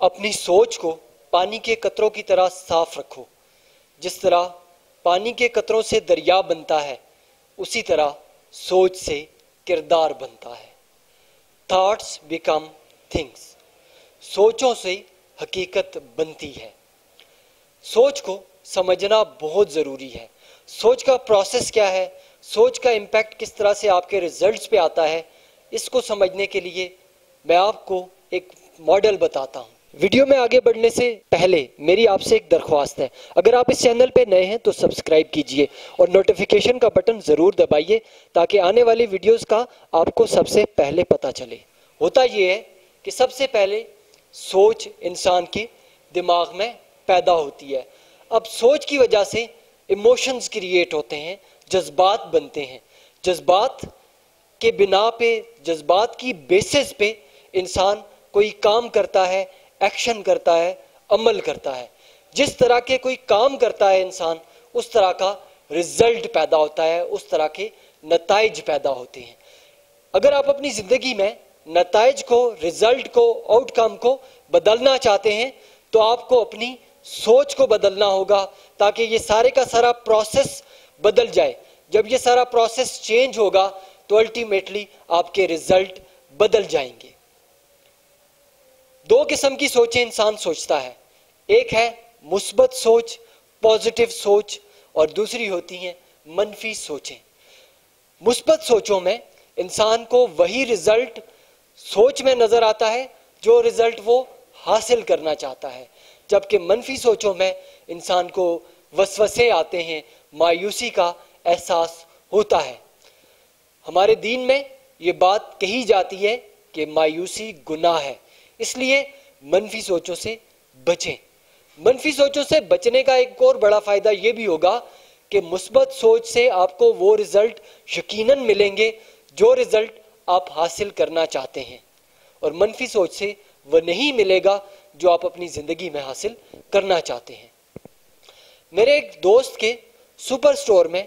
اپنی سوچ کو پانی کے قطروں کی طرح صاف رکھو۔ جس طرح پانی کے قطروں سے دریا بنتا ہے، اسی طرح سوچ سے کردار بنتا ہے۔ Thoughts become things. سوچوں سے حقیقت بنتی ہے۔ سوچ کو سمجھنا بہت ضروری ہے۔ سوچ کا پروسیس کیا ہے، سوچ کا امپیکٹ کس طرح سے آپ کے ریزلٹس پہ آتا ہے، اس کو سمجھنے کے لیے میں آپ کو ایک ماڈل بتاتا ہوں۔ ویڈیو میں آگے بڑھنے سے پہلے میری آپ سے ایک درخواست ہے، اگر آپ اس چینل پہ نئے ہیں تو سبسکرائب کیجئے اور نوٹیفیکیشن کا بٹن ضرور دبائیے تاکہ آنے والی ویڈیوز کا آپ کو سب سے پہلے پتہ چلے۔ ہوتا یہ ہے کہ سب سے پہلے سوچ انسان کے دماغ میں پیدا ہوتی ہے۔ اب سوچ کی وجہ سے ایموشنز کریٹ ہوتے ہیں، جذبات بنتے ہیں۔ جذبات کے بنا پہ، جذبات کی بیسس پہ انسان کوئی کام کرتا ہے، ایکشن کرتا ہے، عمل کرتا ہے۔ جس طرح کے کوئی کام کرتا ہے انسان، اس طرح کا رزلٹ پیدا ہوتا ہے، اس طرح کے نتائج پیدا ہوتے ہیں۔ اگر آپ اپنی زندگی میں نتائج کو، رزلٹ کو، آؤٹ کم کو بدلنا چاہتے ہیں تو آپ کو اپنی سوچ کو بدلنا ہوگا تاکہ یہ سارے کا سارا پروسیس بدل جائے۔ جب یہ سارا پروسیس چینج ہوگا تو الٹیمیٹلی آپ کے رزلٹ بدل جائیں گے۔ دو قسم کی سوچیں انسان سوچتا ہے، ایک ہے مثبت سوچ، پازیٹیو سوچ، اور دوسری ہوتی ہیں منفی سوچیں۔ مثبت سوچوں میں انسان کو وہی رزلٹ سوچ میں نظر آتا ہے جو رزلٹ وہ حاصل کرنا چاہتا ہے، جبکہ منفی سوچوں میں انسان کو وسوسے آتے ہیں، مایوسی کا احساس ہوتا ہے۔ ہمارے دین میں یہ بات کہی جاتی ہے کہ مایوسی گناہ ہے، اس لیے منفی سوچوں سے بچیں۔ منفی سوچوں سے بچنے کا ایک اور بڑا فائدہ یہ بھی ہوگا کہ مثبت سوچ سے آپ کو وہ رزلٹ یقیناً ملیں گے جو رزلٹ آپ حاصل کرنا چاہتے ہیں، اور منفی سوچ سے وہ نہیں ملے گا جو آپ اپنی زندگی میں حاصل کرنا چاہتے ہیں۔ میرے ایک دوست کے سپر سٹور میں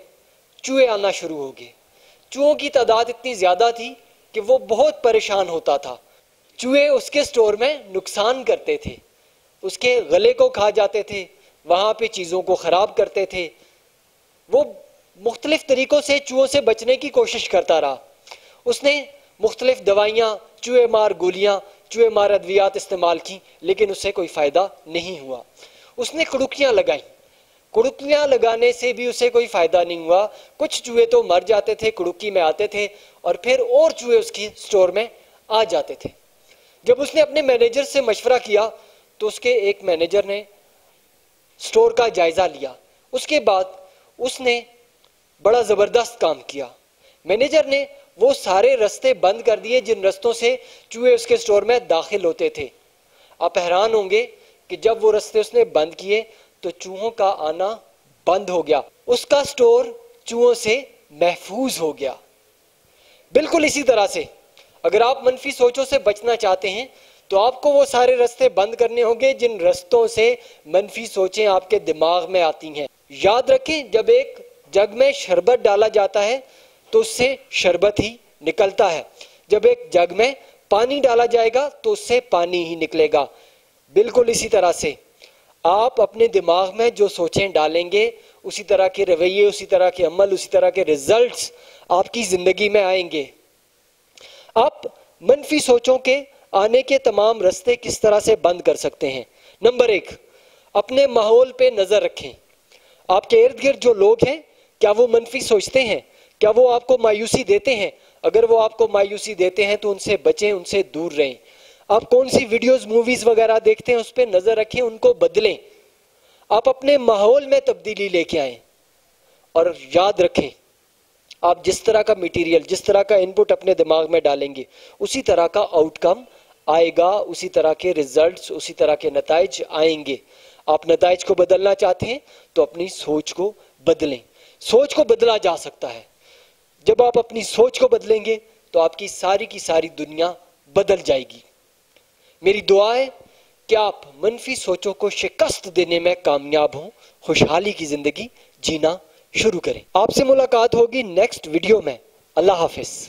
چوہے آنا شروع ہو گئے۔ چوہوں کی تعداد اتنی زیادہ تھی کہ وہ بہت پریشان ہوتا تھا۔ چوہے اس کے سٹور میں نقصان کرتے تھے، اس کے غلے کو کھا جاتے تھے، وہاں پہ چیزوں کو خراب کرتے تھے۔ وہ مختلف طریقوں سے چوہوں سے بچنے کی کوشش کرتا رہا۔ اس نے مختلف دوائیاں، چوہے مار گولیاں، چوہے مار ادویات استعمال کی، لیکن اس سے کوئی فائدہ نہیں ہوا۔ اس نے کڑکیاں لگائیں، کڑکیاں لگانے سے بھی اسے کوئی فائدہ نہیں ہوا۔ کچھ چوہے تو مر جاتے تھے، کڑکی میں آتے تھے، اور پھر اور چوہے اس کی سٹور میں آ جاتے تھے۔ جب اس نے اپنے مینیجر سے مشورہ کیا تو اس کے ایک مینیجر نے سٹور کا جائزہ لیا۔ اس کے بعد اس نے بڑا زبردست کام کیا۔ مینیجر نے وہ سارے رستے بند کر دیے جن رستوں سے چوہے اس کے سٹور میں داخل ہوتے تھے۔ آپ حیران ہوں گے کہ جب وہ رستے اس نے بند کیے تو چوہوں کا آنا بند ہو گیا، اس کا سٹور چوہوں سے محفوظ ہو گیا۔ بالکل اسی طرح سے اگر آپ منفی سوچوں سے بچنا چاہتے ہیں تو آپ کو وہ سارے رستے بند کرنے ہوں گے جن رستوں سے منفی سوچیں آپ کے دماغ میں آتی ہیں۔ یاد رکھیں، جب ایک جگ میں شربت ڈالا جاتا ہے تو اس سے شربت ہی نکلتا ہے، جب ایک جگ میں پانی ڈالا جائے گا تو اس سے پانی ہی نکلے گا۔ بالکل اسی طرح سے آپ اپنے دماغ میں جو سوچیں ڈالیں گے، اسی طرح کے رویے، اسی طرح کے عمل، اسی طرح کے رزلٹس آپ کی زندگی میں آئیں گے۔ آپ منفی سوچوں کے آنے کے تمام رستے کس طرح سے بند کر سکتے ہیں؟ نمبر 1، اپنے ماحول پہ نظر رکھیں۔ آپ کے ارد گرد جو لوگ ہیں، کیا وہ منفی سوچتے ہیں؟ کیا وہ آپ کو مایوسی دیتے ہیں؟ اگر وہ آپ کو مایوسی دیتے ہیں تو ان سے بچیں، ان سے دور رہیں۔ آپ کون سی ویڈیوز، موویز وغیرہ دیکھتے ہیں، اس پہ نظر رکھیں، ان کو بدلیں۔ آپ اپنے ماحول میں تبدیلی لے کے آئیں، اور یاد رکھیں آپ جس طرح کا میٹیریل، جس طرح کا انپٹ اپنے دماغ میں ڈالیں گے، اسی طرح کا آؤٹ کم آئے گا، اسی طرح کے ریزلٹس، اسی طرح کے نتائج آئیں گے۔ آپ نتائج کو بدلنا چاہتے ہیں تو اپنی سوچ کو بدلیں۔ سوچ کو بدلا جا سکتا ہے۔ جب آپ اپنی سوچ کو بدلیں گے تو آپ کی ساری دنیا بدل جائے گی۔ میری دعا ہے کہ آپ منفی سوچوں کو شکست دینے میں کامیاب ہوں، خوشحالی کی زندگی جینا شروع کریں۔ آپ سے ملاقات ہوگی نیکسٹ ویڈیو میں۔ اللہ حافظ۔